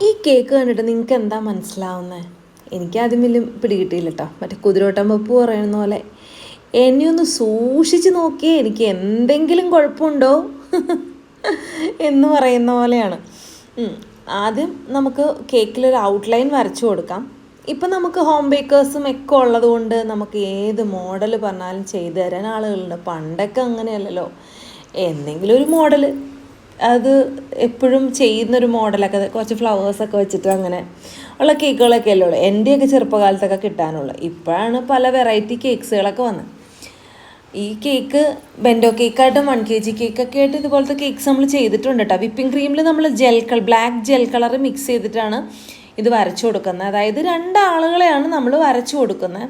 ഈ കേക്ക് കണ്ടിട്ട് നിങ്ങൾക്ക് എന്താ മനസ്സിലാവുന്നത്? എനിക്കാദ്യം വലിയ പിടികിട്ടിയില്ല കേട്ടോ. മറ്റേ കുതിരോട്ടം വെപ്പ് പറയുന്ന പോലെ എന്നെ ഒന്ന് സൂക്ഷിച്ച് നോക്കിയേ എനിക്ക് എന്തെങ്കിലും കുഴപ്പമുണ്ടോ എന്ന് പറയുന്ന പോലെയാണ്. ആദ്യം നമുക്ക് കേക്കിലൊരു ഔട്ട്ലൈൻ വരച്ചു കൊടുക്കാം. ഇപ്പം നമുക്ക് ഹോം ബേക്കേഴ്സും ഒക്കെ ഉള്ളത് കൊണ്ട് നമുക്ക് ഏത് മോഡൽ പറഞ്ഞാലും ചെയ്തു തരാൻ ആളുകളുണ്ട്. പണ്ടൊക്കെ അങ്ങനെയല്ലല്ലോ, എന്തെങ്കിലും ഒരു മോഡൽ, അത് എപ്പോഴും ചെയ്യുന്നൊരു മോഡലൊക്കെ കുറച്ച് ഫ്ലവേഴ്സൊക്കെ വെച്ചിട്ട് അങ്ങനെ ഉള്ള കേക്കുകളൊക്കെ അല്ലേ ഉള്ളൂ എൻ്റെയൊക്കെ ചെറുപ്പകാലത്തൊക്കെ കിട്ടാനുള്ളൂ. ഇപ്പോഴാണ് പല വെറൈറ്റി കേക്ക്സുകളൊക്കെ വന്നത്. ഈ കേക്ക് ബെൻഡോ കേക്കായിട്ടും 1 kg കേക്കൊക്കെ ആയിട്ട് ഇതുപോലത്തെ കേക്ക്സ് നമ്മൾ ചെയ്തിട്ടുണ്ട് കേട്ടോ. വിപ്പിംഗ് ക്രീമിൽ നമ്മൾ ബ്ലാക്ക് ജെൽ കളർ മിക്സ് ചെയ്തിട്ടാണ് ഇത് വരച്ചു കൊടുക്കുന്നത്. അതായത് 2 ആളുകളെയാണ് നമ്മൾ വരച്ചു കൊടുക്കുന്നത്.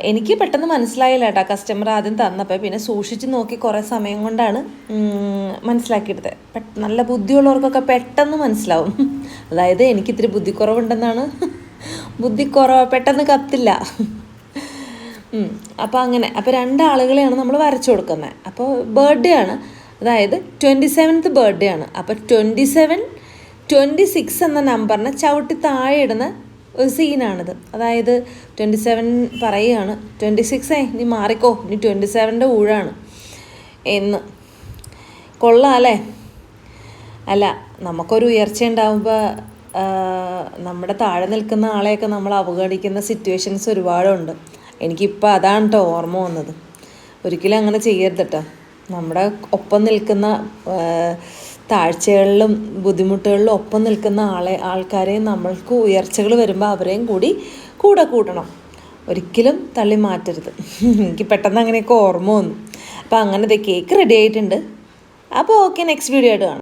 എനിക്ക് പെട്ടെന്ന് മനസ്സിലായില്ല കേട്ടോ, കസ്റ്റമർ ആദ്യം തന്നപ്പോൾ. പിന്നെ സൂക്ഷിച്ച് നോക്കി കുറേ സമയം കൊണ്ടാണ് മനസ്സിലാക്കിയെടുത്തത്. നല്ല ബുദ്ധിയുള്ളവർക്കൊക്കെ പെട്ടെന്ന് മനസ്സിലാവും. അതായത് എനിക്കിത്തിരി ബുദ്ധിക്കുറവുണ്ടെന്നാണ്. പെട്ടെന്ന് കത്തില്ല. അപ്പോൾ അങ്ങനെ 2 ആളുകളെയാണ് നമ്മൾ വരച്ചു കൊടുക്കുന്നത്. അപ്പോൾ ബർത്ത്ഡേ ആണ്, അതായത് 27th ബർത്ത്ഡേ ആണ്. അപ്പോൾ 27, 26 എന്ന നമ്പറിനെ ചവിട്ടി താഴെ ഇടുന്ന ഒരു സീനാണിത്. അതായത് 27 പറയുകയാണ്, 26 നീ മാറിക്കോ, ഇനി 27ൻ്റെ ഊഴാണ് എന്ന്. കൊള്ളാം അല്ലേ? അല്ല, നമുക്കൊരു ഉയർച്ച ഉണ്ടാകുമ്പോൾ നമ്മുടെ താഴെ നിൽക്കുന്ന ആളെയൊക്കെ നമ്മൾ അവഗണിക്കുന്ന സിറ്റുവേഷൻസ് ഒരുപാടുണ്ട്. എനിക്കിപ്പോൾ അതാണ് കേട്ടോ ഓർമ്മ വന്നത്. ഒരിക്കലും അങ്ങനെ ചെയ്യരുത് കേട്ടോ. നമ്മുടെ ഒപ്പം നിൽക്കുന്ന താഴ്ചകളിലും ബുദ്ധിമുട്ടുകളിലും ഒപ്പം നിൽക്കുന്ന ആൾക്കാരെ നമ്മൾക്ക് ഉയർച്ചകൾ വരുമ്പോൾ അവരെയും കൂടെ കൂട്ടണം. ഒരിക്കലും തള്ളി മാറ്റരുത്. എനിക്ക് പെട്ടെന്ന് അങ്ങനെയൊക്കെ ഓർമ്മ വന്നു. അപ്പോൾ അങ്ങനെ കേക്ക് റെഡി ആയിട്ടുണ്ട്. അപ്പോൾ ഓക്കെ, നെക്സ്റ്റ് വീഡിയോ ആയിട്ട് കാണാം.